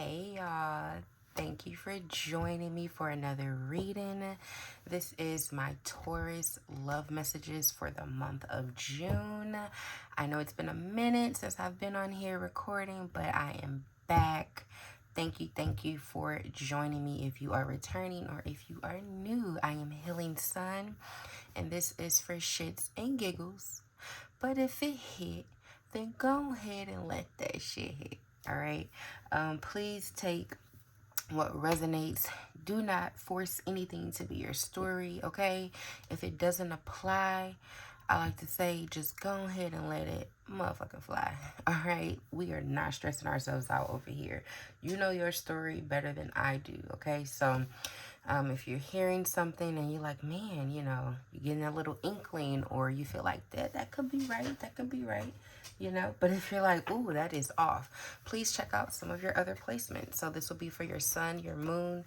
Hey y'all, thank you for joining me for another reading. This is my Taurus love messages for the month of June. I know it's been a minute since I've been on here recording, but I am back. Thank you for joining me. If you are returning or if you are new, I am Healing Sun, and this is for shits and giggles. But if it hit, then go ahead and let that shit hit. All right. Please take what resonates. Do not force anything to be your story. Okay. If it doesn't apply, I like to say just go ahead and let it motherfucking fly. All right. We are not stressing ourselves out over here. You know your story better than I do. Okay. So, if you're hearing something and you're like, man, you're getting a little inkling, or you feel like that could be right, but if you're like, ooh, that is off, please check out some of your other placements. So this will be for your sun, your moon,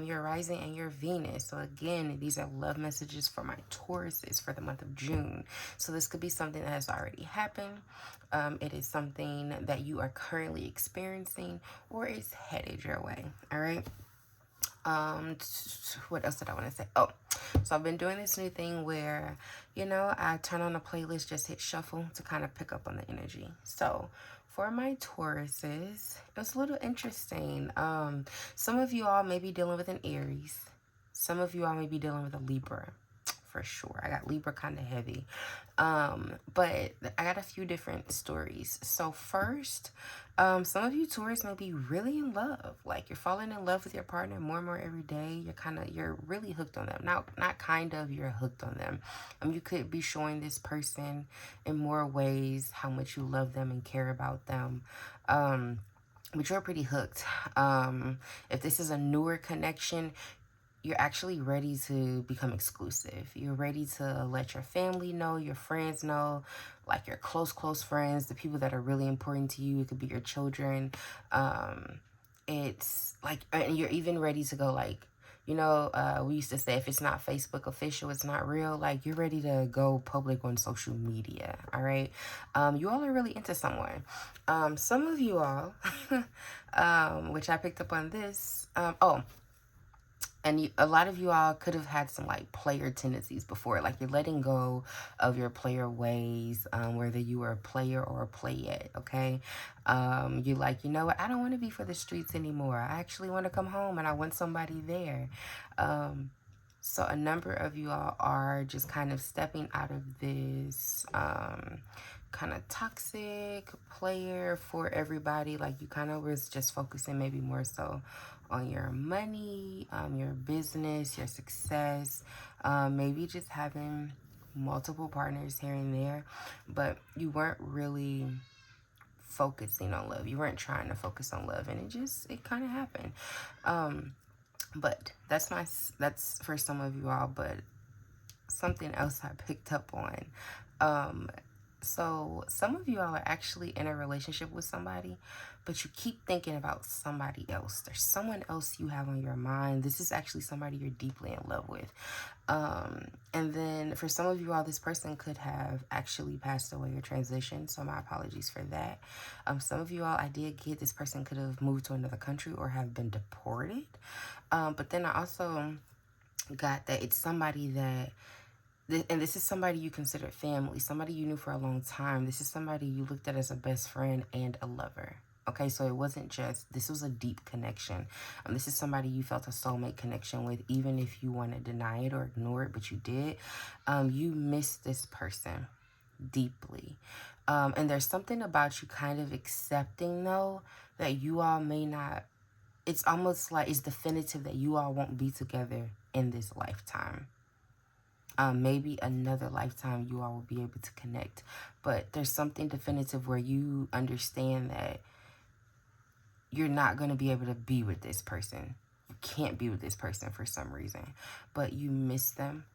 your rising, and your Venus. So again, these are love messages for my Tauruses for the month of June. So this could be something that has already happened. It is something that you are currently experiencing, or is headed your way. All right. What else did I want to say? Oh, so I've been doing this new thing where, I turn on a playlist, just hit shuffle to kind of pick up on the energy. So for my Tauruses, it was a little interesting. Some of you all may be dealing with an Aries. Some of you all may be dealing with a Libra. For sure. I got Libra kind of heavy. But I got a few different stories. So first, some of you Taurus may be really in love. Like, you're falling in love with your partner more and more every day. You're really hooked on them. Not kind of, you're hooked on them. You could be showing this person in more ways how much you love them and care about them. But you're pretty hooked. If this is a newer connection, you're actually ready to become exclusive. You're ready to let your family know, your friends know, like your close friends, the people that are really important to you. It could be your children. It's like, and you're even ready to go like, we used to say, if it's not Facebook official, it's not real. Like, you're ready to go public on social media. All right. You all are really into someone. Some of you all, which I picked up on this. And a lot of you all could have had some like player tendencies before. Like, you're letting go of your player ways, whether you were a player or a playette, okay? You're like, you know what? I don't want to be for the streets anymore. I actually want to come home and I want somebody there. So a number of you all are just kind of stepping out of this kind of toxic player for everybody. Like, you kind of was just focusing maybe more so on your money, your business, your success, maybe just having multiple partners here and there, but you weren't really focusing on love. You weren't trying to focus on love, and it kind of happened. But that's for some of you all. But something else I picked up on. So some of you all are actually in a relationship with somebody, but you keep thinking about somebody else. There's someone else you have on your mind. This is actually somebody you're deeply in love with. And then for some of you all, this person could have actually passed away or transitioned. So my apologies for that. Some of you all, I did get this person could have moved to another country or have been deported. But then I also got that it's somebody that, and this is somebody you considered family, somebody you knew for a long time. This is somebody you looked at as a best friend and a lover. Okay, so it wasn't just, this was a deep connection. This is somebody you felt a soulmate connection with, even if you want to deny it or ignore it, but you did. You miss this person deeply. And there's something about you kind of accepting, though, that you all may not, it's almost like it's definitive that you all won't be together in this lifetime. Maybe another lifetime you all will be able to connect. But there's something definitive where you understand that you're not going to be able to be with this person. You can't be with this person for some reason. But you miss them.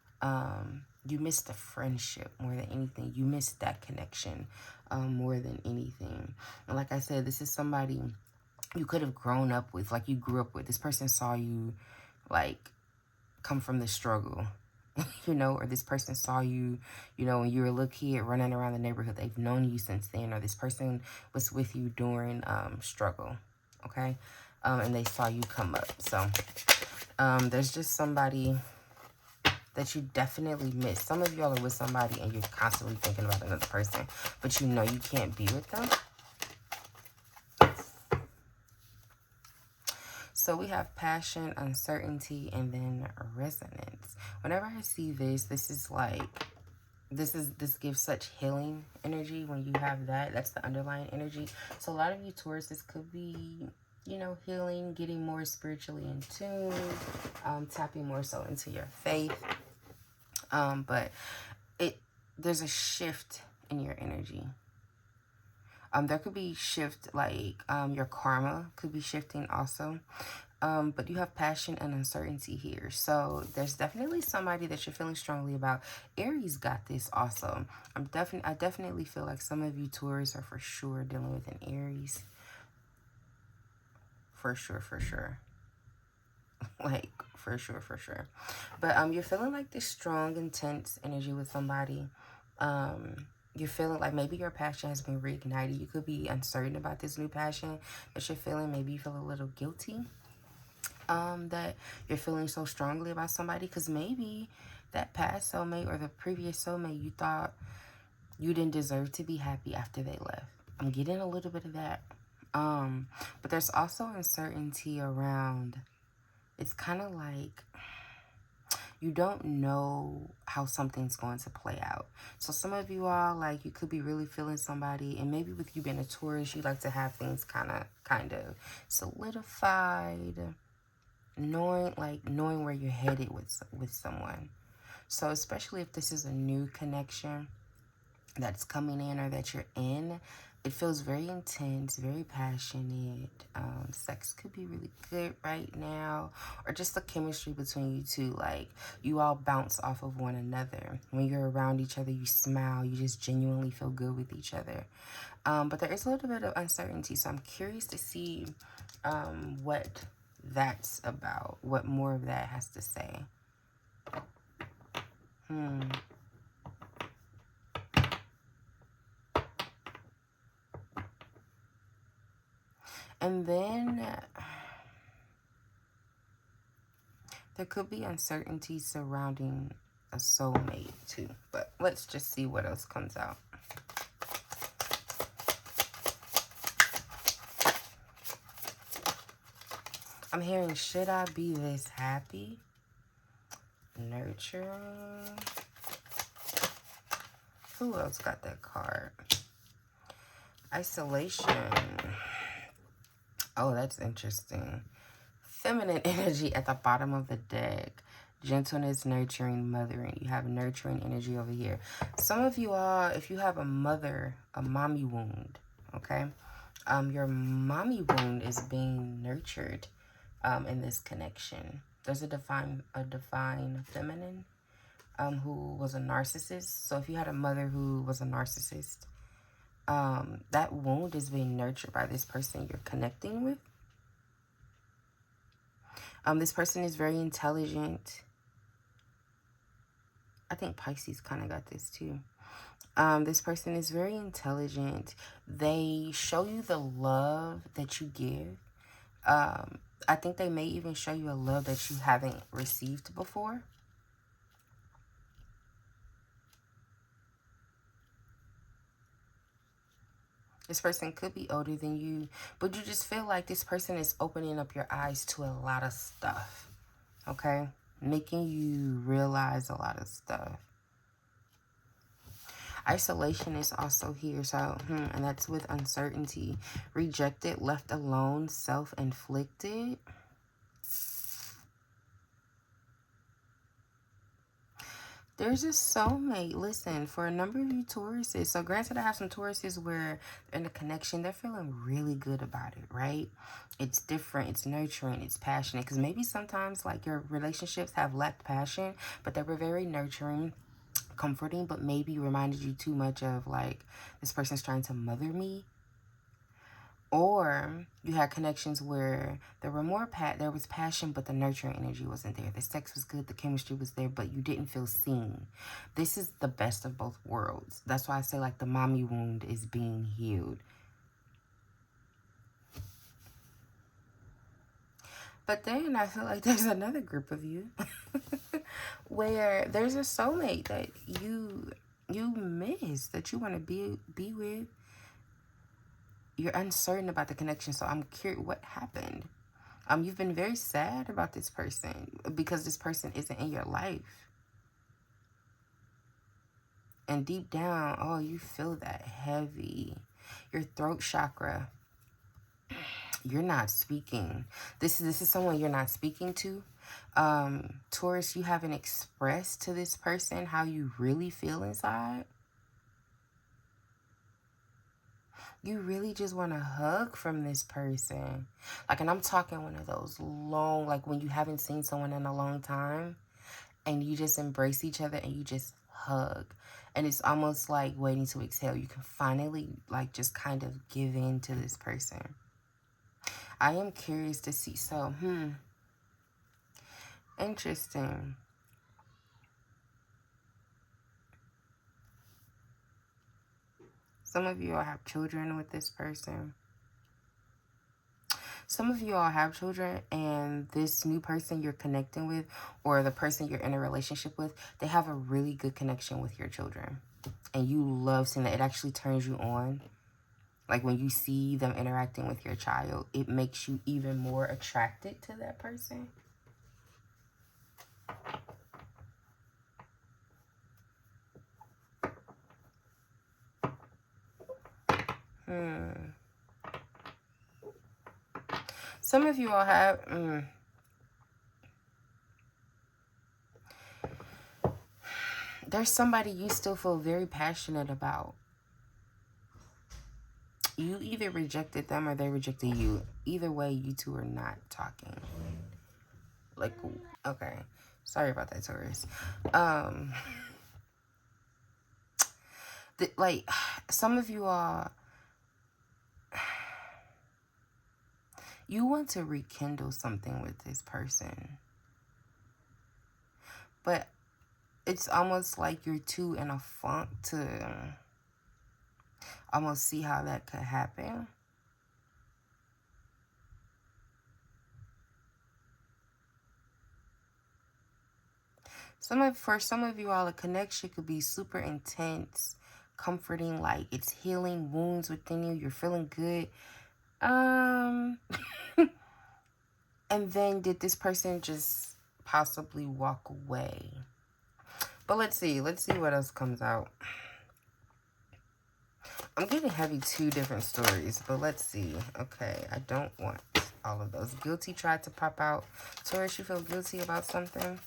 You miss the friendship more than anything. You miss that connection more than anything. And like I said, this is somebody you could have grown up with. Like, you grew up with. This person saw you, like, come from the struggle. Or this person saw you, when you were a little kid running around the neighborhood. They've known you since then, or this person was with you during struggle, okay? and they saw you come up. So there's just somebody that you definitely miss. Some of y'all are with somebody and you're constantly thinking about another person, but you know you can't be with them. So we have passion, uncertainty, and then resonance. Whenever I see this, this is like, this gives such healing energy when you have that. That's the underlying energy. So a lot of you Taurus, this could be, you know, healing, getting more spiritually in tune, tapping more so into your faith. But there's a shift in your energy. There could be shift, like your karma could be shifting also. But you have passion and uncertainty here. So there's definitely somebody that you're feeling strongly about. Aries got this also. I definitely feel like some of you Taurus are for sure dealing with an Aries. For sure, for sure. Like, for sure, for sure. But you're feeling like this strong, intense energy with somebody. You're feeling like maybe your passion has been reignited. You could be uncertain about this new passion that you're feeling. Maybe you feel a little guilty that you're feeling so strongly about somebody, because maybe that past soulmate or the previous soulmate, you thought you didn't deserve to be happy after they left. I'm getting a little bit of that. But there's also uncertainty around, it's kind of like you don't know how something's going to play out. So some of you all, like, you could be really feeling somebody, and maybe with you being a Taurus, you like to have things kind of solidified, knowing where you're headed with someone. So especially if this is a new connection that's coming in or that you're in, it feels very intense, very passionate. Sex could be really good right now, or just the chemistry between you two. Like, you all bounce off of one another. When you're around each other, you smile. You just genuinely feel good with each other. But there is a little bit of uncertainty, so I'm curious to see what that's about, what more of that has to say. And then there could be uncertainty surrounding a soulmate too. But let's just see what else comes out. I'm hearing, should I be this happy? Nurturing. Who else got that card? Isolation. Oh, that's interesting. Feminine energy at the bottom of the deck. Gentleness, nurturing, mothering. You have nurturing energy over here. Some of you all, if you have a mommy wound, okay? Your mommy wound is being nurtured in this connection. There's a divine feminine who was a narcissist. So if you had a mother who was a narcissist, that wound is being nurtured by this person you're connecting with. This person is very intelligent. I think Pisces kind of got this too. This person is very intelligent. They show you the love that you give. I think they may even show you a love that you haven't received before. This person could be older than you, but you just feel like this person is opening up your eyes to a lot of stuff, okay? Making you realize a lot of stuff. Isolation is also here, so, and that's with uncertainty. Rejected, left alone, self-inflicted. There's a soulmate. Listen, for a number of you Tauruses, so granted I have some Tauruses where in a connection, they're feeling really good about it, right? It's different, it's nurturing, it's passionate. Because maybe sometimes, like, your relationships have lacked passion, but they were very nurturing, comforting, but maybe reminded you too much of, like, this person's trying to mother me. Or you had connections where there was passion, but the nurturing energy wasn't there. The sex was good, the chemistry was there, but you didn't feel seen. This is the best of both worlds. That's why I say, like, the mommy wound is being healed. But then I feel like there's another group of you where there's a soulmate that you miss, that you want to be with. You're uncertain about the connection, so I'm curious what happened. You've been very sad about this person because this person isn't in your life. And deep down, oh, you feel that heavy. Your throat chakra, you're not speaking. This is someone you're not speaking to. Taurus, you haven't expressed to this person how you really feel inside. You really just want a hug from this person. Like, and I'm talking one of those long, like when you haven't seen someone in a long time and you just embrace each other and you just hug. And it's almost like waiting to exhale. You can finally, like, just kind of give in to this person. I am curious to see. So, interesting. Some of you all have children with this person. Some of you all have children, and this new person you're connecting with, or the person you're in a relationship with, they have a really good connection with your children. And you love seeing that. It actually turns you on. Like when you see them interacting with your child, it makes you even more attracted to that person. Some of you all have... There's somebody you still feel very passionate about. You either rejected them or they rejected you. Either way, you two are not talking. Like, okay. Sorry about that, Taurus. Like, some of you are... You want to rekindle something with this person. But it's almost like you're too in a funk to almost see how that could happen. For some of you all, a connection could be super intense, comforting, like it's healing wounds within you. You're feeling good. And then did this person just possibly walk away? But let's see what else comes out. I'm getting heavy 2 different stories, but let's see. Okay, I don't want all of those. Guilty tried to pop out. Taurus, you feel guilty about something?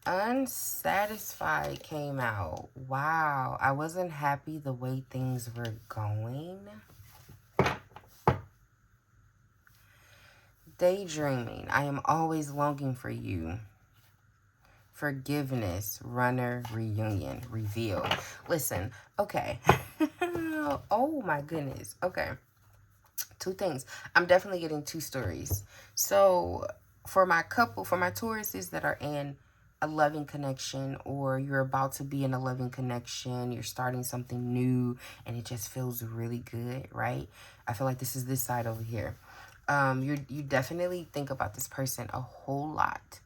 Unsatisfied came out. Wow, I wasn't happy the way things were going. Daydreaming. I am always longing for you. Forgiveness. Runner. Reunion. Reveal. Listen. Okay. Oh my goodness. Okay. 2 things. I'm definitely getting 2 stories. So for my Tauruses that are in a loving connection, or you're about to be in a loving connection, you're starting something new and it just feels really good, right? I feel like this is this side over here. You definitely think about this person a whole lot.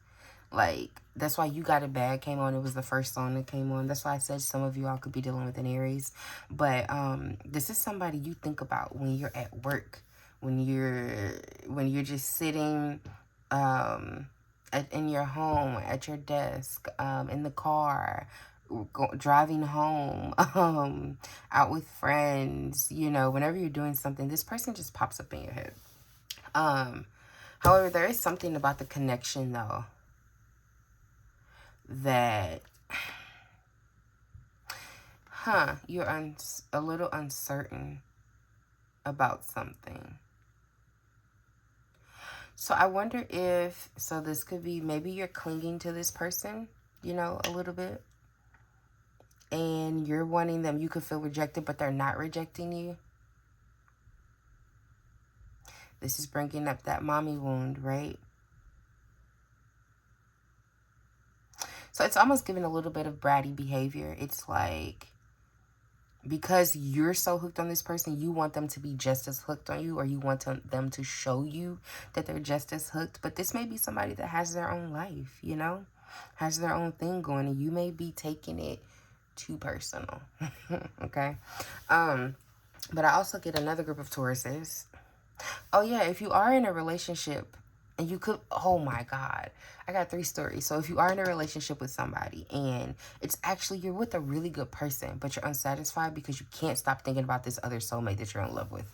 Like, that's why You Got It Bad came on. It was the first song that came on. That's why I said some of you all could be dealing with an Aries. But this is somebody you think about when you're at work, when you're just sitting in your home, at your desk, in the car, driving home, out with friends, whenever you're doing something, this person just pops up in your head. However, there is something about the connection, though, that, you're a little uncertain about something. So I wonder if, so this could be, maybe you're clinging to this person, a little bit. And you're wanting them, you could feel rejected, but they're not rejecting you. This is bringing up that mommy wound, right? So it's almost giving a little bit of bratty behavior. It's like, because you're so hooked on this person, you want them to be just as hooked on you, or you want them to show you that they're just as hooked. But this may be somebody that has their own life, you know, has their own thing going, and you may be taking it too personal. Okay. But I also get another group of Tauruses. Oh yeah, if you are in a relationship, and you could, oh my God, I got 3 stories. So if you are in a relationship with somebody, and it's actually, you're with a really good person, but you're unsatisfied because you can't stop thinking about this other soulmate that you're in love with.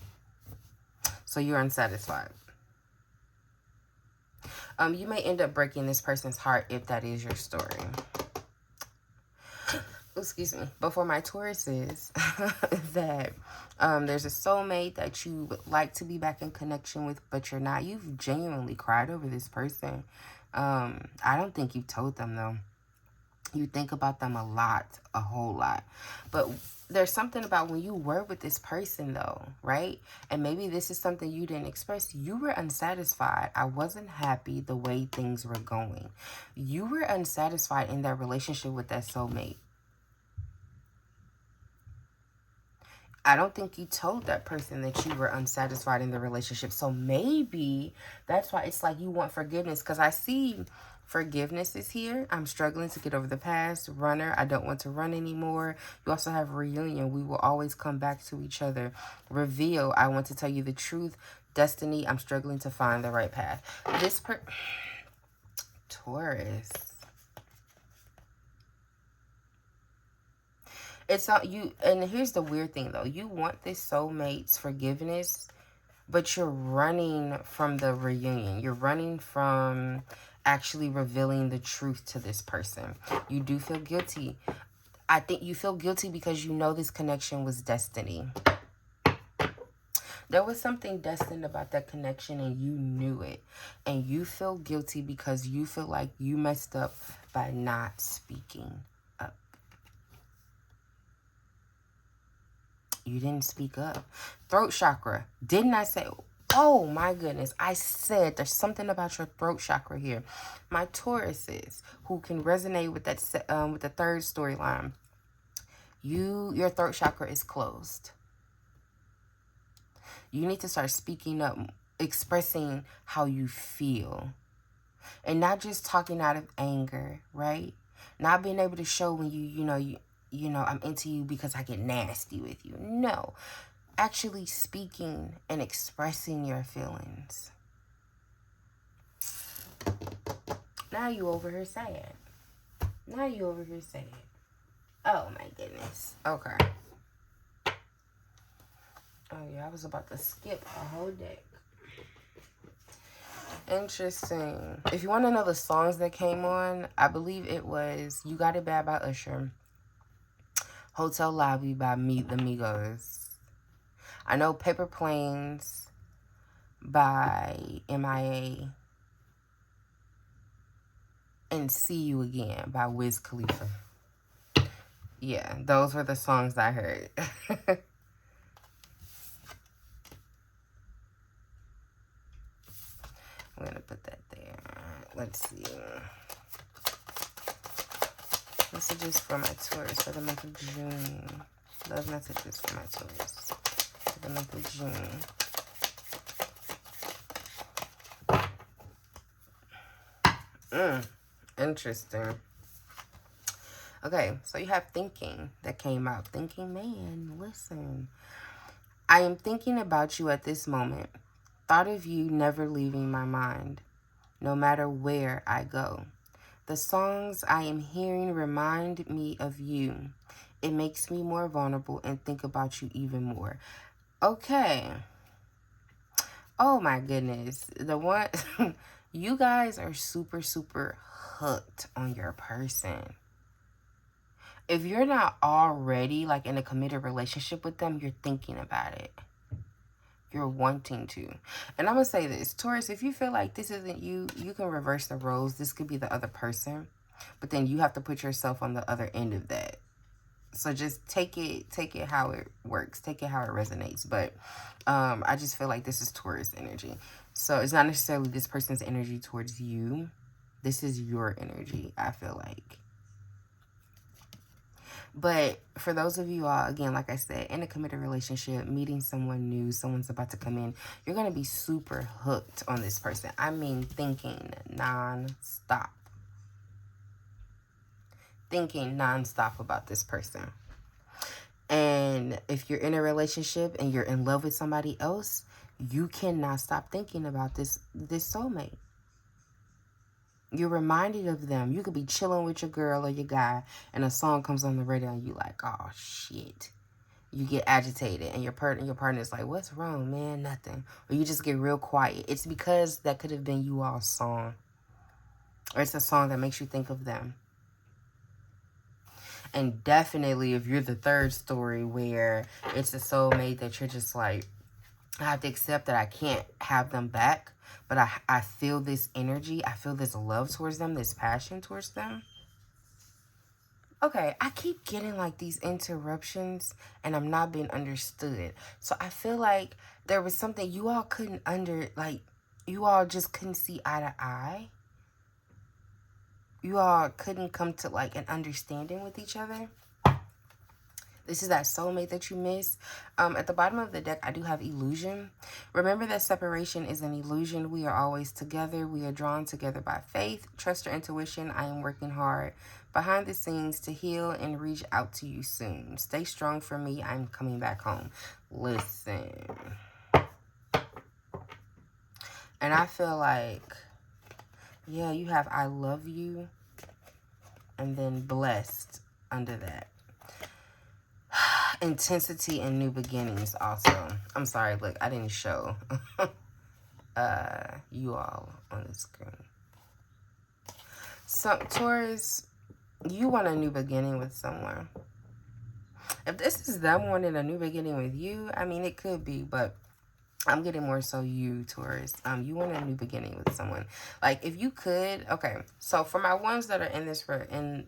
So you're unsatisfied. You may end up breaking this person's heart if that is your story. Excuse me. But for my Tauruses, that there's a soulmate that you would like to be back in connection with, but you're not. You've genuinely cried over this person. I don't think you've told them, though. You think about them a lot, a whole lot. But there's something about when you were with this person, though, right? And maybe this is something you didn't express. You were unsatisfied. I wasn't happy the way things were going. You were unsatisfied in that relationship with that soulmate. I don't think you told that person that you were unsatisfied in the relationship. So maybe that's why it's like you want forgiveness. Because I see forgiveness is here. I'm struggling to get over the past. Runner, I don't want to run anymore. You also have reunion. We will always come back to each other. Reveal, I want to tell you the truth. Destiny, I'm struggling to find the right path. Taurus. It's not you, and here's the weird thing though. You want this soulmate's forgiveness, but you're running from the reunion. You're running from actually revealing the truth to this person. You do feel guilty. I think you feel guilty because you know this connection was destiny. There was something destined about that connection and you knew it. And you feel guilty because you feel like you messed up by not speaking up. You didn't speak up. Throat chakra. Didn't I say... Oh my goodness, I said there's something about your throat chakra here. My Tauruses who can resonate with that with the third storyline. Your throat chakra is closed. You need to start speaking up, expressing how you feel. And not just talking out of anger, right? Not being able to show when you know, I'm into you because I get nasty with you. No. Actually speaking and expressing your feelings. Now you over here sad. Now you over here sad. Oh my goodness. Okay. Oh yeah, I was about to skip a whole deck. Interesting. If you want to know the songs that came on, I believe it was You Got It Bad by Usher. Hotel Lobby by Meet the Migos. I know Paper Planes by MIA. And See You Again by Wiz Khalifa. Yeah, those were the songs I heard. I'm going to put that there. Let's see. Messages for my Taurus for the month of June. Love messages for my Taurus for the month of June. Interesting. Okay, so you have thinking that came out. Thinking, man, listen. I am thinking about you at this moment. Thought of you never leaving my mind, no matter where I go. The songs I am hearing remind me of you. It makes me more vulnerable and think about you even more. Okay. Oh my goodness. The one, you guys are super, super hooked on your person. If you're not already like in a committed relationship with them, you're thinking about it. You're wanting to. And I'm going to say this, Taurus, if you feel like this isn't you, you can reverse the roles. This could be the other person. But then you have to put yourself on the other end of that. So just take it how it works. Take it how it resonates. But I just feel like this is Taurus energy. So it's not necessarily this person's energy towards you. This is your energy, I feel like. But for those of you all, again, like I said, in a committed relationship, meeting someone new, someone's about to come in, you're going to be super hooked on this person. I mean, thinking non-stop. Thinking non-stop about this person. And if you're in a relationship and you're in love with somebody else, you cannot stop thinking about this soulmate. You're reminded of them. You could be chilling with your girl or your guy, and a song comes on the radio, and you like, oh shit. You get agitated, and your partner's like, what's wrong, man? Nothing. Or you just get real quiet. It's because that could have been you all's song, or it's a song that makes you think of them. And definitely, if you're the third story where it's a soulmate that you're just like, I have to accept that I can't have them back, but I feel this energy. I feel this love towards them, this passion towards them. Okay, I keep getting like these interruptions and I'm not being understood. So I feel like there was something you all couldn't you all just couldn't see eye to eye. You all couldn't come to like an understanding with each other. This is that soulmate that you miss. At the bottom of the deck, I do have illusion. Remember that separation is an illusion. We are always together. We are drawn together by faith. Trust your intuition. I am working hard behind the scenes to heal and reach out to you soon. Stay strong for me. I'm coming back home. Listen. And I feel like, yeah, you have I love you and then blessed under that. Intensity and new beginnings also. I'm sorry, look, I didn't show you all on the screen. So, Taurus, you want a new beginning with someone. If this is them wanting a new beginning with you, I mean, it could be, but I'm getting more so you, Taurus. You want a new beginning with someone. Like, if you could, okay. So for my ones that are in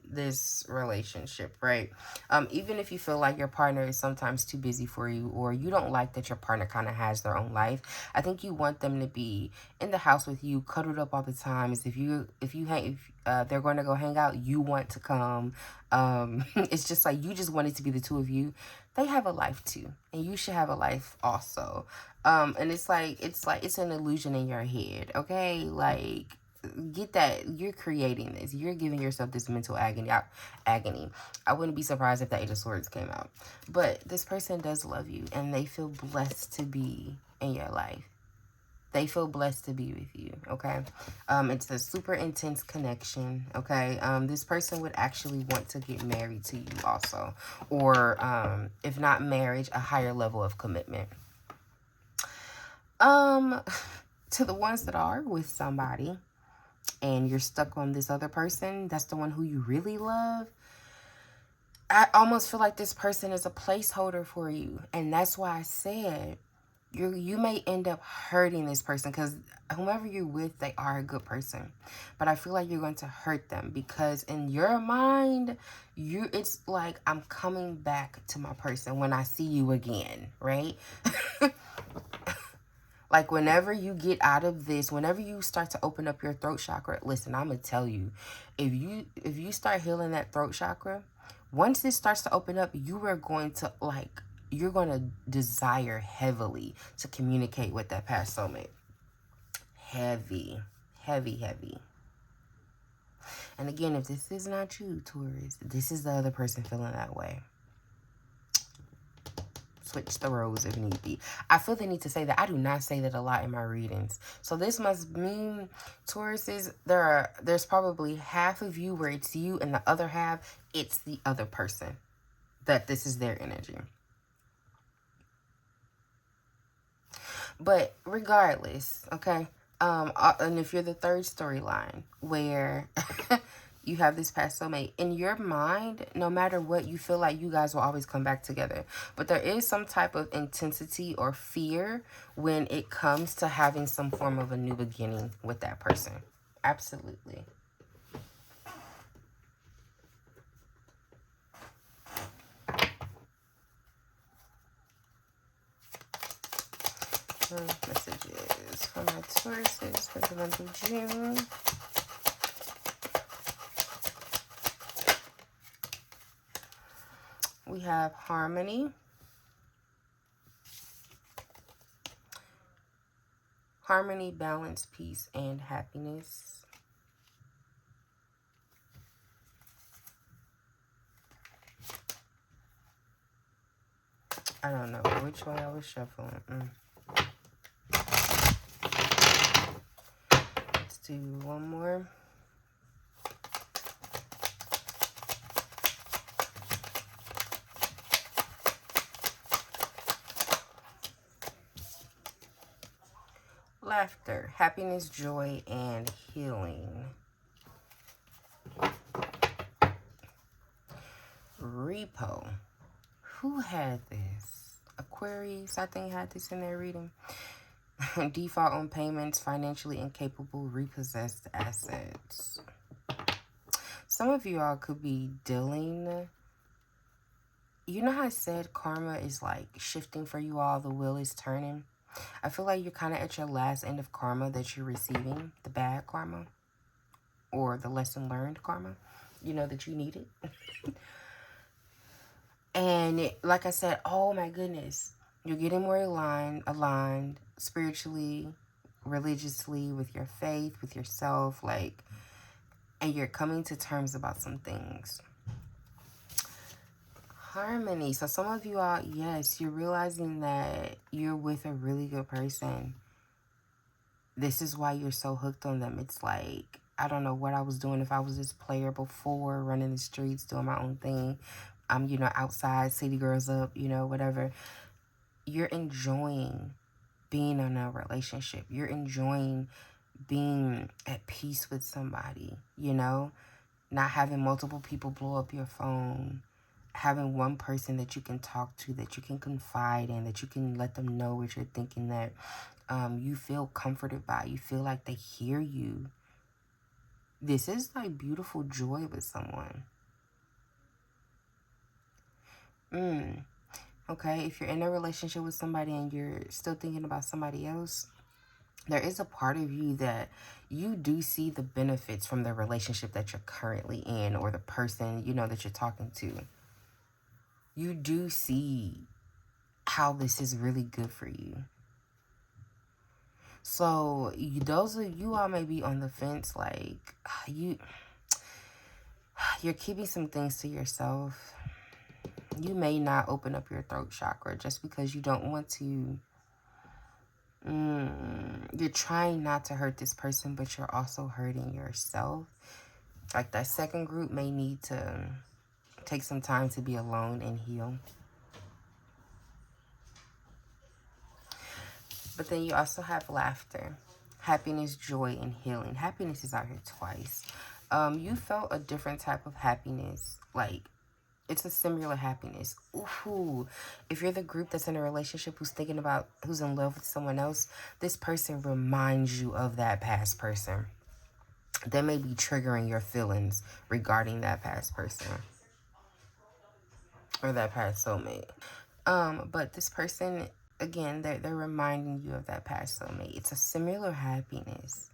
this relationship, right? Even if you feel like your partner is sometimes too busy for you, or you don't like that your partner kind of has their own life, I think you want them to be in the house with you, cuddled up all the time. If they're going to go hang out, you want to come. It's just like you just want it to be the two of you. They have a life too, and you should have a life also. And it's an illusion in your head, okay? Like, get that. You're creating this. You're giving yourself this mental agony. I wouldn't be surprised if the Eight of Swords came out. But this person does love you, and they feel blessed to be in your life. They feel blessed to be with you, okay? It's a super intense connection, okay? This person would actually want to get married to you also. Or, if not marriage, a higher level of commitment. To the ones that are with somebody and you're stuck on this other person, that's the one who you really love, I almost feel like this person is a placeholder for you. And that's why I said you may end up hurting this person, because whomever you're with, they are a good person. But I feel like you're going to hurt them because in your mind, it's like, I'm coming back to my person when I see you again, right? Like, whenever you get out of this, whenever you start to open up your throat chakra, listen, I'm going to tell you, if you start healing that throat chakra, once this starts to open up, you're going to desire heavily to communicate with that past soulmate. Heavy, heavy, heavy. And again, if this is not you, Taurus, this is the other person feeling that way. Switch the roles if need be. I feel the need to say that. I do not say that a lot in my readings. So this must mean, Tauruses, there's probably half of you where it's you, and the other half, it's the other person. That this is their energy. But regardless, okay? And if you're the third storyline where you have this past soulmate, in your mind, no matter what, you feel like you guys will always come back together. But there is some type of intensity or fear when it comes to having some form of a new beginning with that person. Absolutely. Messages for my Tauruses for the month of June. we have harmony. Harmony, balance, peace, and happiness. I don't know which way I was shuffling. Let's do one more. Laughter, happiness, joy, and healing. Repo. Who had this? Aquarius, I think, had this in their reading. Default on payments, financially incapable, repossessed assets. Some of you all could be dealing. You know how I said karma is like shifting for you all, the wheel is turning? I feel like you're kind of at your last end of karma that you're receiving, the bad karma, or the lesson learned karma, you know, that you needed. And like I said, oh my goodness, you're getting more aligned spiritually, religiously, with your faith, with yourself, like, and you're coming to terms about some things. Harmony. So some of you all, yes, you're realizing that you're with a really good person. This is why you're so hooked on them. It's like, I don't know what I was doing if I was this player before, running the streets, doing my own thing. I'm, you know, outside, city girls up, you know, whatever. You're enjoying being in a relationship. You're enjoying being at peace with somebody, you know, not having multiple people blow up your phone, having one person that you can talk to, that you can confide in, that you can let them know what you're thinking, that you feel comforted by, you feel like they hear you. This is like beautiful joy with someone. Okay, if you're in a relationship with somebody and you're still thinking about somebody else, there is a part of you that you do see the benefits from the relationship that you're currently in, or the person, you know, that you're talking to. You do see how this is really good for you. So those of you all may be on the fence, like you're keeping some things to yourself. You may not open up your throat chakra just because you don't want to. You're trying not to hurt this person, but you're also hurting yourself. Like that second group may need to take some time to be alone and heal. But then you also have laughter, happiness, joy, and healing. Happiness is out here twice. You felt a different type of happiness. Like, it's a similar happiness. Ooh, if you're the group that's in a relationship who's thinking about, who's in love with someone else, this person reminds you of that past person. They may be triggering your feelings regarding that past person or that past soulmate. But this person, again, they're reminding you of that past soulmate. It's a similar happiness.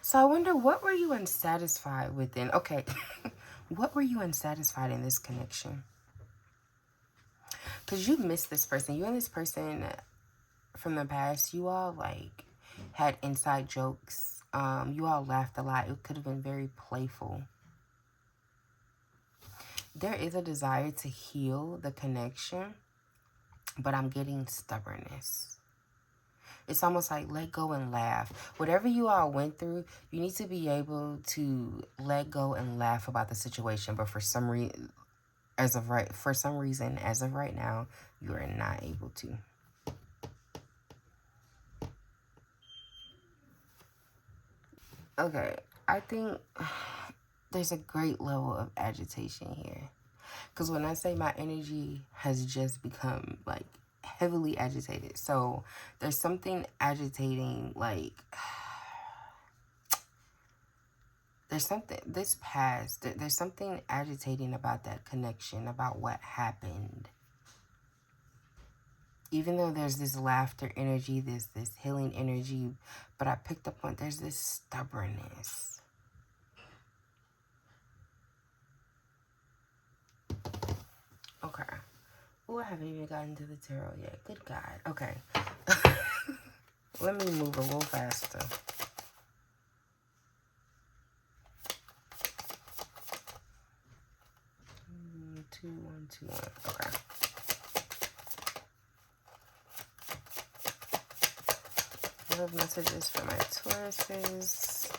So I wonder, what were you unsatisfied within? Okay, what were you unsatisfied in this connection? Because you missed this person. You and this person from the past, you all like had inside jokes. You all laughed a lot. It could have been very playful. There is a desire to heal the connection, but I'm getting stubbornness. It's almost like let go and laugh. Whatever you all went through, you need to be able to let go and laugh about the situation. But for some reason, as of right now, you are not able to. Okay, I think there's a great level of agitation here. Because when I say my energy has just become like heavily agitated. So there's something agitating, like there's something there's something agitating about that connection, about what happened. Even though there's this laughter energy, this healing energy, but I picked up on there's this stubbornness. Oh, I haven't even gotten to the tarot yet. Good God. Okay. Let me move a little faster. 2, 1, 2, 1. Okay. Love messages for my Tauruses.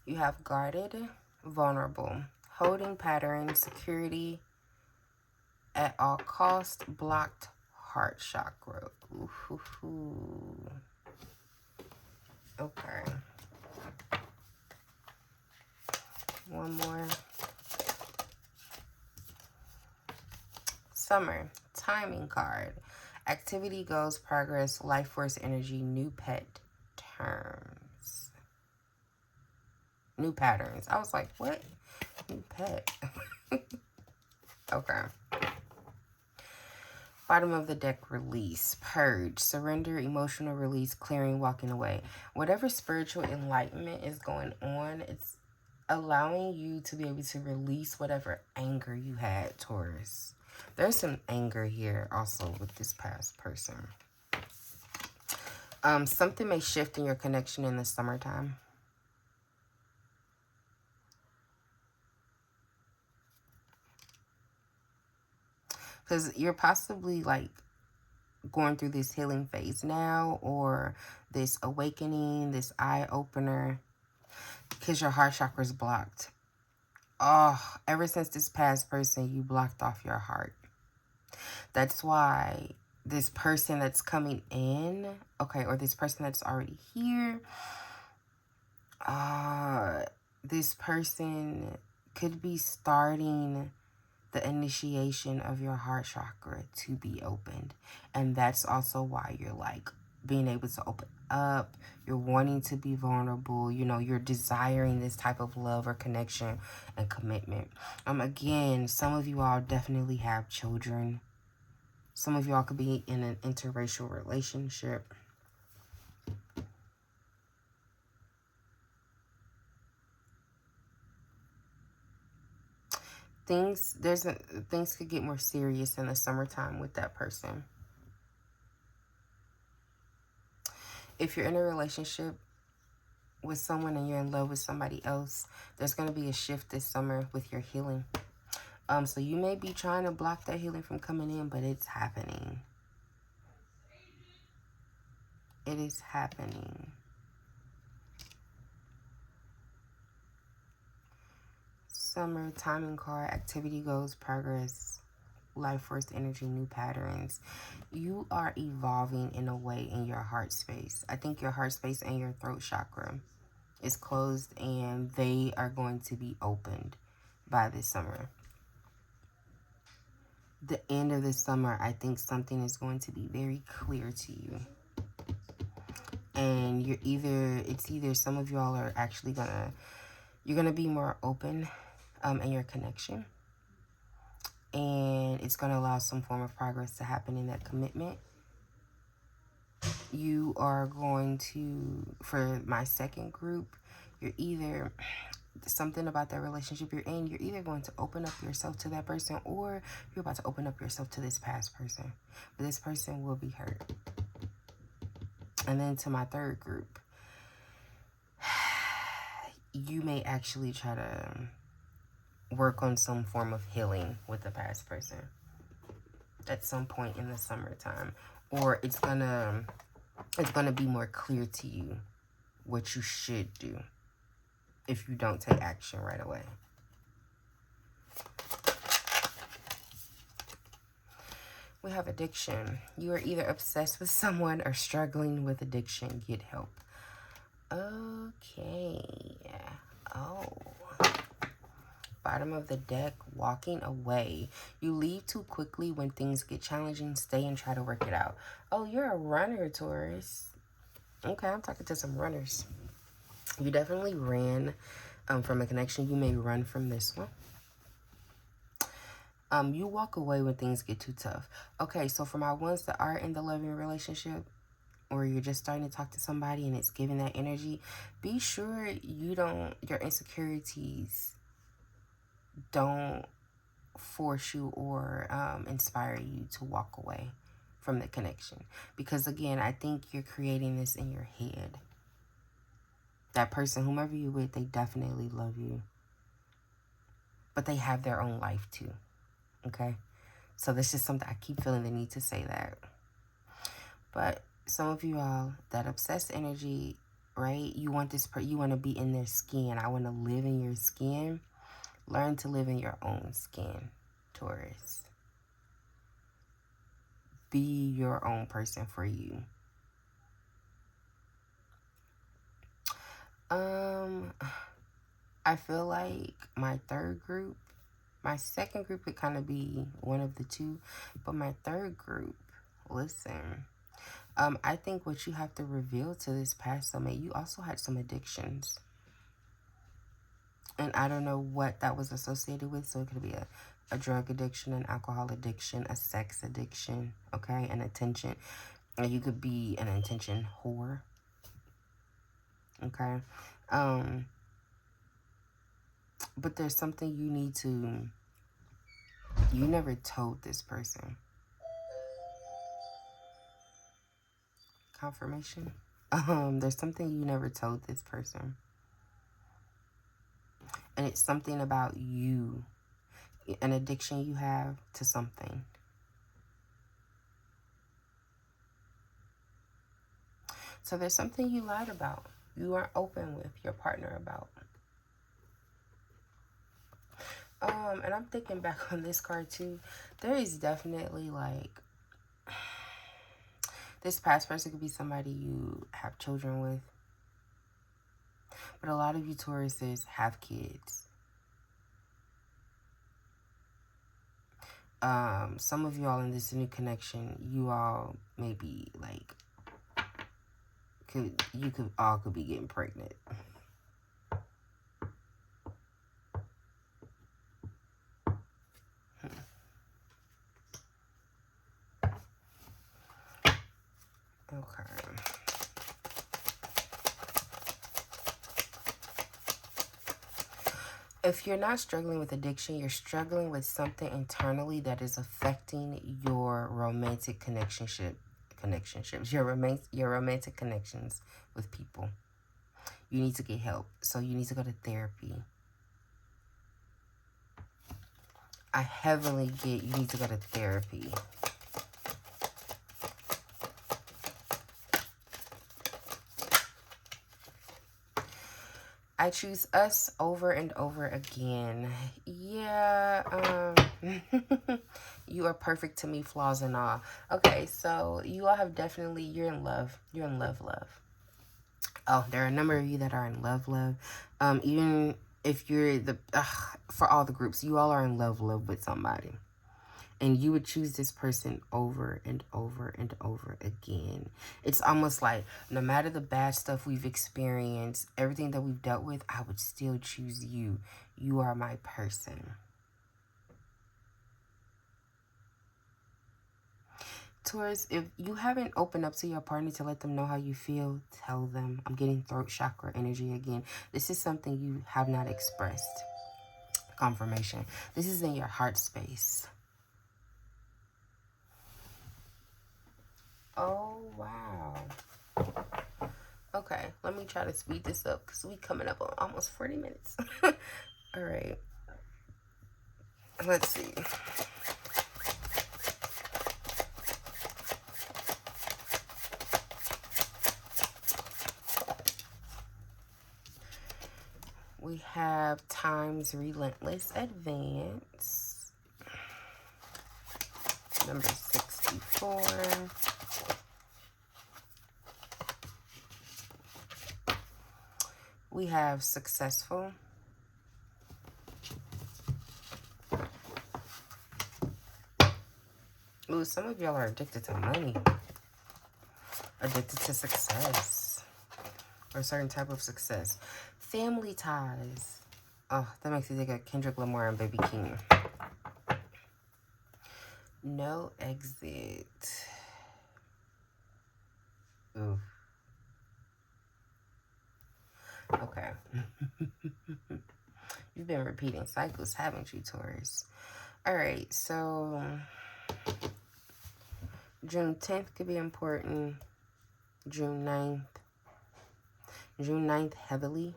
You have guarded, vulnerable, holding pattern, security at all cost, blocked heart chakra. Ooh. Okay. One more. Summer, timing card. Activity, goals, progress, life force, energy, new pet, terms. New patterns. I was like, what? New pet. Okay. Bottom of the deck, release, purge, surrender, emotional release, clearing, walking away. Whatever spiritual enlightenment is going on, it's allowing you to be able to release whatever anger you had, Taurus. There's some anger here also with this past person. Something may shift in your connection in the summertime. Because you're possibly like going through this healing phase now, or this awakening, this eye opener, because your heart chakra is blocked. Oh, ever since this past person, you blocked off your heart. That's why this person that's coming in, okay, or this person that's already here, this person could be starting the initiation of your heart chakra to be opened. And that's also why you're like being able to open up. You're wanting to be vulnerable. You know, you're desiring this type of love or connection and commitment. Again, some of you all definitely have children. Some of y'all could be in an interracial relationship. Things could get more serious in the summertime with that person. If you're in a relationship with someone and you're in love with somebody else, there's going to be a shift this summer with your healing. So you may be trying to block that healing from coming in, but it's happening. It is happening. Summer, timing card, activity, goals, progress, life force, energy, new patterns. You are evolving in a way in your heart space. I think your heart space and your throat chakra is closed, and they are going to be opened by this summer. The end of this summer, I think something is going to be very clear to you. And it's either some of y'all are actually you're gonna be more open in your connection. And it's gonna allow some form of progress to happen in that commitment. You are going to, for my second group, you're either, something about that relationship you're in, you're either going to open up yourself to that person, or you're about to open up yourself to this past person. But this person will be hurt. And then to my third group, you may actually try to work on some form of healing with the past person at some point in the summertime. Or it's gonna be more clear to you what you should do if you don't take action right away. We have addiction. You are either obsessed with someone or struggling with addiction. Get help. Okay. Oh. Bottom of the deck, walking away. You leave too quickly when things get challenging. Stay and try to work it out. Oh, you're a runner, Taurus. Okay, I'm talking to some runners. You definitely ran from a connection. You may run from this one. You walk away when things get too tough. Okay, so for my ones that are in the loving relationship, or you're just starting to talk to somebody and it's giving that energy, be sure your insecurities don't force you or inspire you to walk away from the connection. Because again, I think you're creating this in your head. That person, whomever you're with, they definitely love you. But they have their own life too. Okay? So that's just something I keep feeling the need to say that. But some of you all, that obsessed energy, right? You want this, you want to be in their skin. I want to live in your skin. Learn to live in your own skin, Taurus. Be your own person for you. I feel like my third group, my second group could kind of be one of the two, but my third group, listen, I think what you have to reveal to this past soulmate, you also had some addictions. And I don't know what that was associated with. So it could be a drug addiction, an alcohol addiction, a sex addiction, okay, an attention. Or you could be an attention whore, okay? But there's something you need to, you never told this person. Confirmation. There's something you never told this person. And it's something about you, an addiction you have to something. So there's something you lied about. You aren't open with your partner about. And I'm thinking back on this card too. There is definitely like, this past person could be somebody you have children with. But a lot of you Tauruses have kids. Some of you all in this new connection, you all maybe like, you could be getting pregnant. Okay. If you're not struggling with addiction, you're struggling with something internally that is affecting your romantic your romantic connections with people. You need to get help. So you need to go to therapy. I heavily get you need to go to therapy. I choose us over and over again. Yeah, you are perfect to me, flaws and all. Okay, so you all have definitely, you're in love. You're in love. Oh, there are a number of you that are in love. Even if you're for all the groups, you all are in love with somebody. And you would choose this person over and over and over again. It's almost like no matter the bad stuff we've experienced, everything that we've dealt with, I would still choose you. You are my person. Taurus, if you haven't opened up to your partner to let them know how you feel, tell them. I'm getting throat chakra energy again. This is something you have not expressed. Confirmation. This is in your heart space. Oh, wow. Okay, let me try to speed this up because we coming up on almost 40 minutes. All right. Let's see. We have Time's Relentless Advance. Number 64. We have Successful. Ooh, some of y'all are addicted to money. Addicted to success. Or a certain type of success. Family ties. Oh, that makes me think of Kendrick Lamar and Baby King. No exit. Ooh. Okay. You've been repeating cycles, haven't you, Taurus? All right, so June 10th could be important. June 9th. June 9th heavily.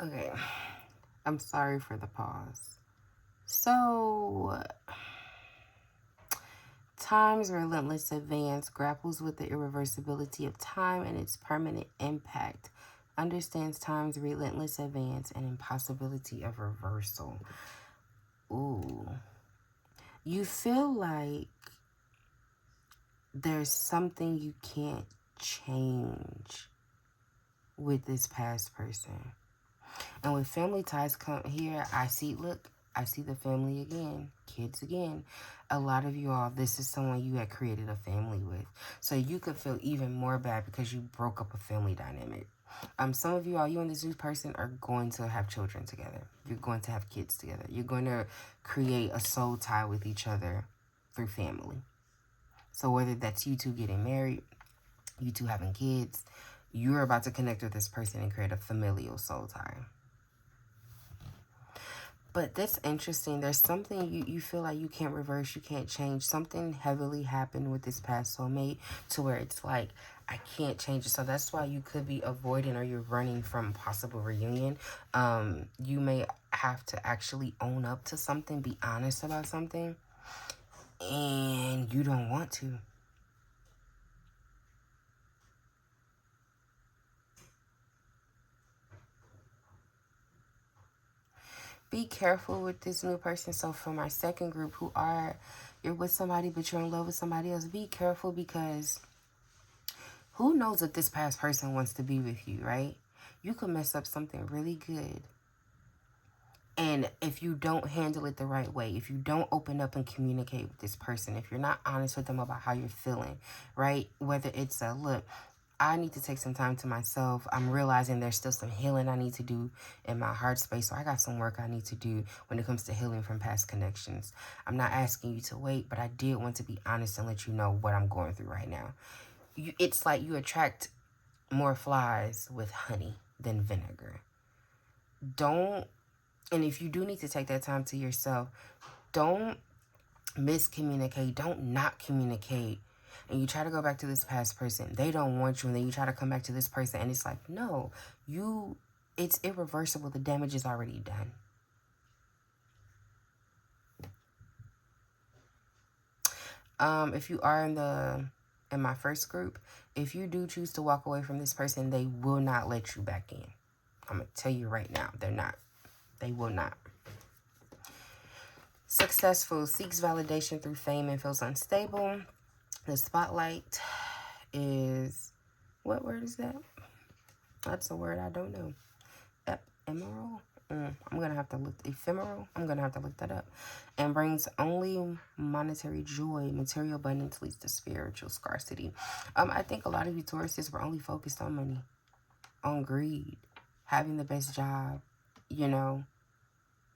Okay, I'm sorry for the pause. So, time's relentless advance grapples with the irreversibility of time and its permanent impact. Understands time's relentless advance and impossibility of reversal. Ooh. You feel like there's something you can't change with this past person. And when family ties come here, I see the family again, kids again. A lot of you all, this is someone you had created a family with. So you could feel even more bad because you broke up a family dynamic. Some of you all, you and this new person are going to have children together. You're going to have kids together. You're going to create a soul tie with each other through family. So whether that's you two getting married, you two having kids, you're about to connect with this person and create a familial soul tie. But that's interesting. There's something you feel like you can't reverse, you can't change. Something heavily happened with this past soulmate to where it's like, I can't change it. So that's why you could be avoiding or you're running from possible reunion. You may have to actually own up to something, be honest about something, and you don't want to. Be careful with this new person. So for my second group you're with somebody but you're in love with somebody else, be careful because who knows if this past person wants to be with you, right? You could mess up something really good. And if you don't handle it the right way, if you don't open up and communicate with this person, if you're not honest with them about how you're feeling, right? Whether it's look, I need to take some time to myself. I'm realizing there's still some healing I need to do in my heart space. So I got some work I need to do when it comes to healing from past connections. I'm not asking you to wait, but I did want to be honest and let you know what I'm going through right now. It's like you attract more flies with honey than vinegar. And if you do need to take that time to yourself, don't miscommunicate. Don't not communicate. And you try to go back to this past person. They don't want you. And then you try to come back to this person. And it's like, no, it's irreversible. The damage is already done. If you are in my first group, if you do choose to walk away from this person, they will not let you back in. I'm going to tell you right now, they're not. They will not. Successful, seeks validation through fame and feels unstable. The spotlight is, what word is that? That's a word I don't know. Ephemeral? I'm going to have to look, ephemeral? I'm going to have to look that up. And brings only monetary joy. Material abundance leads to spiritual scarcity. I think a lot of you Tauruses were only focused on money, on greed, having the best job, you know,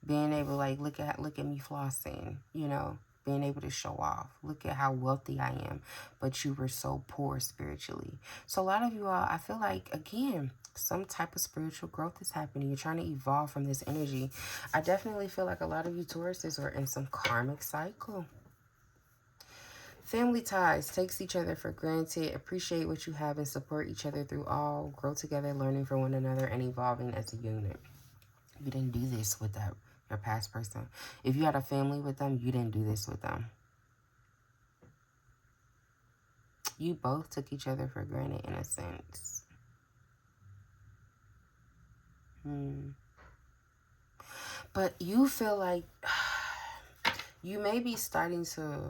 being able to like, look at me flossing, you know, being able to show off. Look at how wealthy I am. But you were so poor spiritually. So a lot of you all, I feel like, again, some type of spiritual growth is happening. You're trying to evolve from this energy. I definitely feel like a lot of you Tauruses are in some karmic cycle. Family ties, takes each other for granted, appreciate what you have and support each other through all, grow together, learning from one another and evolving as a unit. You didn't do this with your past person. If you had a family with them, you didn't do this with them. You both took each other for granted in a sense. But you feel like you may be starting to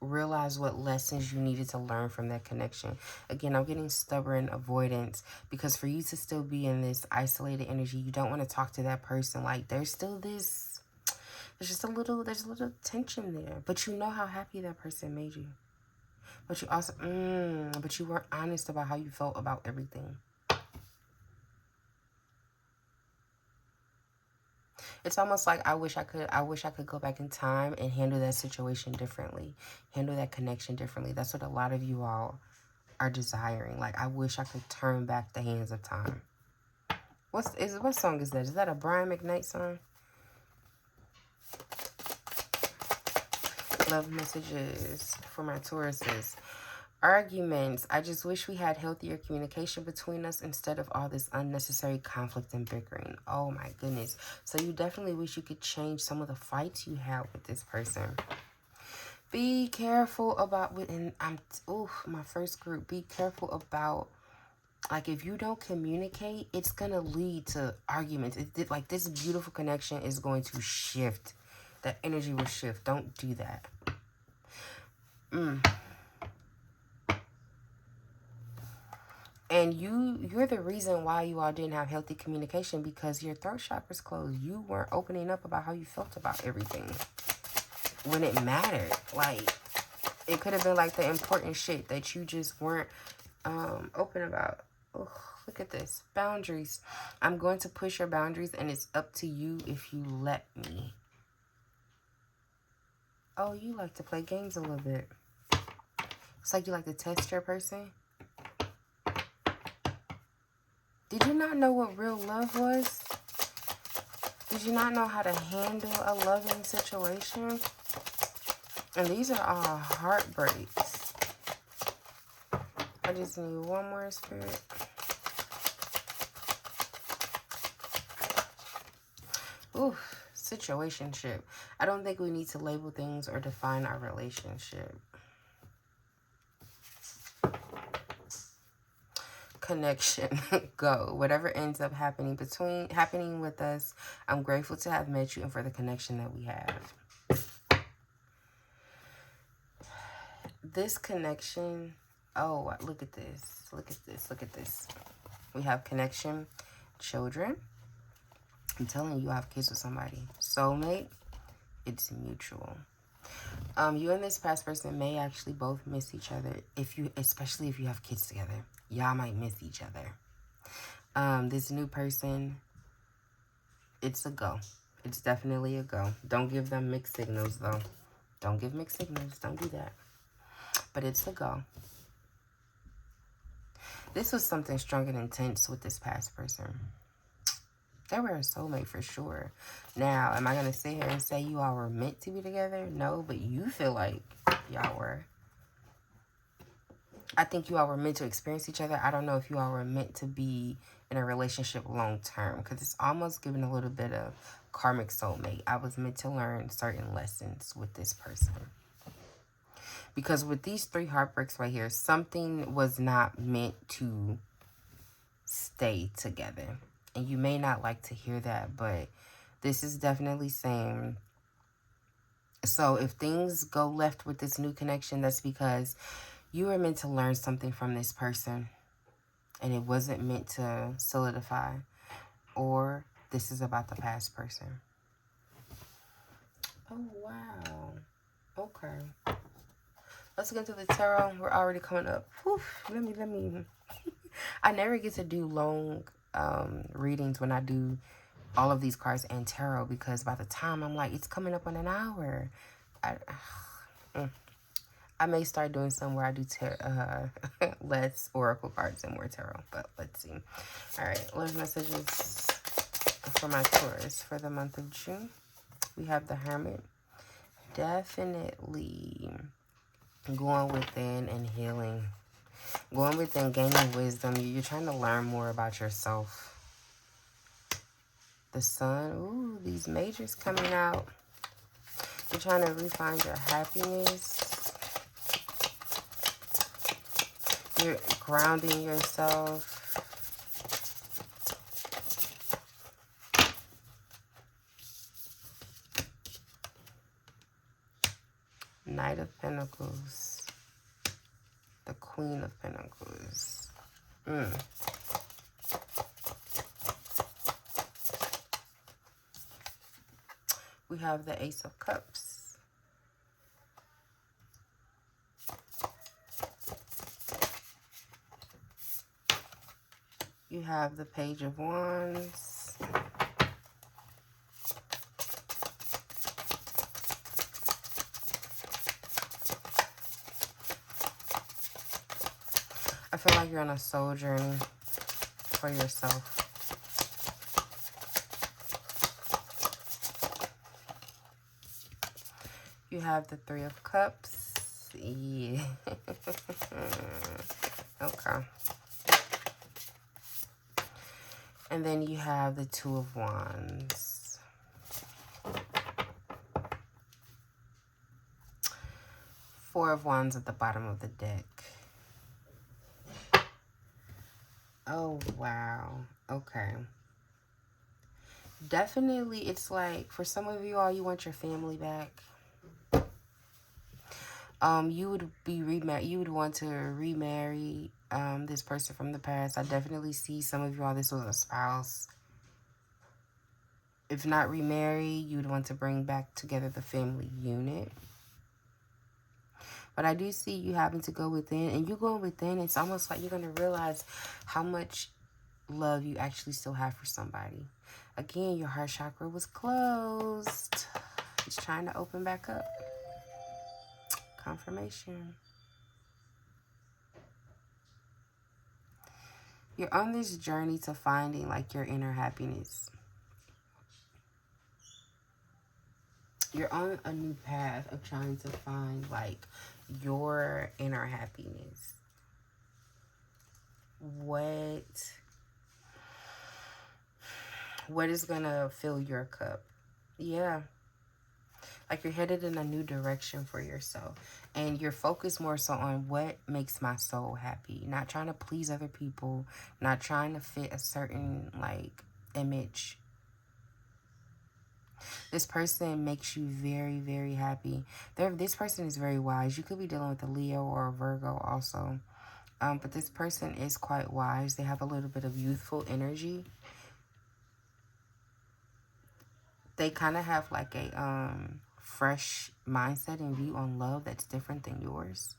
realize what lessons you needed to learn from that connection. Again, I'm getting stubborn avoidance because for you to still be in this isolated energy, you don't want to talk to that person. Like there's still this, there's a little tension there. But you know how happy that person made you. But you also, but you weren't honest about how you felt about everything. It's almost like I wish I could go back in time and handle that situation differently. Handle that connection differently. That's what a lot of you all are desiring. Like, I wish I could turn back the hands of time. What song is that? Is that a Brian McKnight song? Love messages for my Tauruses. Arguments. I just wish we had healthier communication between us instead of all this unnecessary conflict and bickering. Oh my goodness. So you definitely wish you could change some of the fights you had with this person. Be careful about my first group. Be careful about, like, if you don't communicate, it's gonna lead to arguments. Like, this beautiful connection is going to shift. That energy will shift. Don't do that. And you're the reason why you all didn't have healthy communication, because your throat chakra's closed. You weren't opening up about how you felt about everything when it mattered. Like, it could have been like the important shit that you just weren't open about. Ugh, look at this. Boundaries. I'm going to push your boundaries, and it's up to you if you let me. Oh, you like to play games a little bit. It's like you like to test your person. Did you not know what real love was? Did you not know how to handle a loving situation? And these are all heartbreaks. I just need one more, Spirit. Ooh, situationship. I don't think we need to label things or define our relationship. Connection. Go. Whatever ends up happening with us, I'm grateful to have met you and for the connection that we have. This connection, oh, look at this. Look at this. Look at this. We have connection, children. I'm telling you, I have kids with somebody. Soulmate, it's mutual. You and this past person may actually both miss each other, especially if you have kids together. Y'all might miss each other. This new person, it's a go. It's definitely a go. Don't give them mixed signals, though. Don't give mixed signals. Don't do that. But it's a go. This was something strong and intense with this past person. They were a soulmate for sure. Now, am I going to sit here and say you all were meant to be together? No, but you feel like y'all were. I think you all were meant to experience each other. I don't know if you all were meant to be in a relationship long term, because it's almost giving a little bit of karmic soulmate. I was meant to learn certain lessons with this person. Because with these 3 heartbreaks right here, something was not meant to stay together. And you may not like to hear that, but this is definitely saying, so if things go left with this new connection, that's because you were meant to learn something from this person, and it wasn't meant to solidify, or this is about the past person. Oh, wow. Okay. Let's get into the tarot. We're already coming up. Whew, let me. I never get to do long readings when I do all of these cards and tarot, because by the time I'm like, it's coming up on an hour. I may start doing some where I do less oracle cards and more tarot, but let's see. All right, love messages for my Taurus for the month of June. We have the Hermit. Definitely going within and healing. Going within, gaining wisdom. You're trying to learn more about yourself. The Sun. Ooh, these majors coming out. You're trying to refine your happiness. You're grounding yourself. Knight of Pentacles. The Queen of Pentacles. We have the Ace of Cups. You have the Page of Wands. feel like you're on a soul journey for yourself. You have the Three of Cups. Yeah. Okay. And then you have the Two of Wands. Four of Wands at the bottom of the deck. Oh, wow. Okay. Definitely, it's like, for some of you all, you want your family back. You would be you would want to remarry this person from the past. I definitely see some of you all, this was a spouse. If not remarry, you would want to bring back together the family unit. But I do see you having to go within, and you going within, it's almost like you're going to realize how much love you actually still have for somebody. Again, your heart chakra was closed. It's trying to open back up. Confirmation. You're on this journey to finding like your inner happiness. You're on a new path of trying to find like your inner happiness. What is gonna fill your cup? Yeah. Like you're headed in a new direction for yourself. And you're focused more so on what makes my soul happy. Not trying to please other people. Not trying to fit a certain like image. This person makes you very, very happy. This person is very wise. You could be dealing with a Leo or a Virgo also. But this person is quite wise. They have a little bit of youthful energy. They kind of have like a fresh mindset and view on love that's different than yours.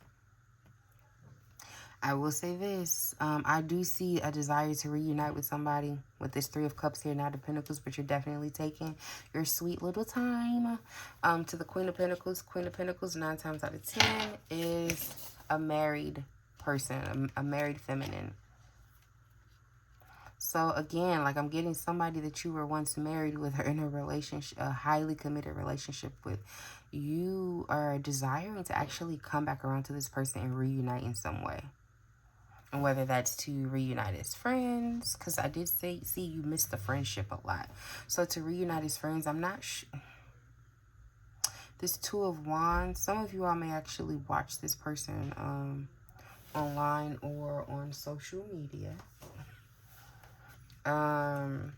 I will say this. I do see a desire to reunite with somebody with this Three of Cups here, Knight of Pentacles, but you're definitely taking your sweet little time. To the Queen of Pentacles. Queen of Pentacles, 9 times out of 10, is a married person, a married feminine. So again, like I'm getting somebody that you were once married with or in a relationship, a highly committed relationship with. You are desiring to actually come back around to this person and reunite in some way. And whether that's to reunite as friends, because I did see you missed the friendship a lot. So to reunite as friends, I'm not sure. This Two of Wands, some of you all may actually watch this person online or on social media. I'm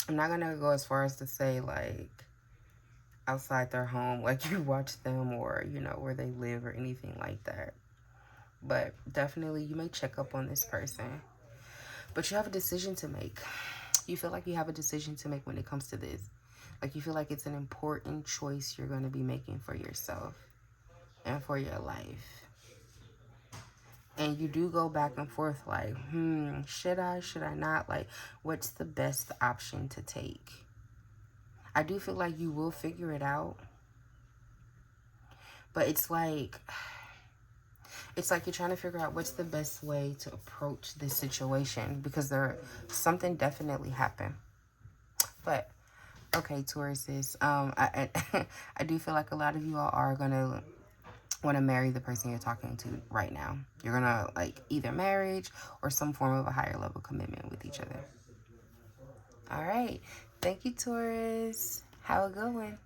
not gonna go as far as to say like outside their home, like you watch them or, you know, where they live or anything like that. But definitely you may check up on this person. But you have a decision to make. You feel like you have a decision to make when it comes to this. Like you feel like it's an important choice you're going to be making for yourself and for your life. And you do go back and forth like, should I not? Like, what's the best option to take? I do feel like you will figure it out. But it's like you're trying to figure out what's the best way to approach this situation, because something definitely happened. But okay, Tauruses, I I do feel like a lot of you all are gonna want to marry the person you're talking to right now. You're gonna like either marriage or some form of a higher level commitment with each other. All right, thank you, Taurus. Have a good one.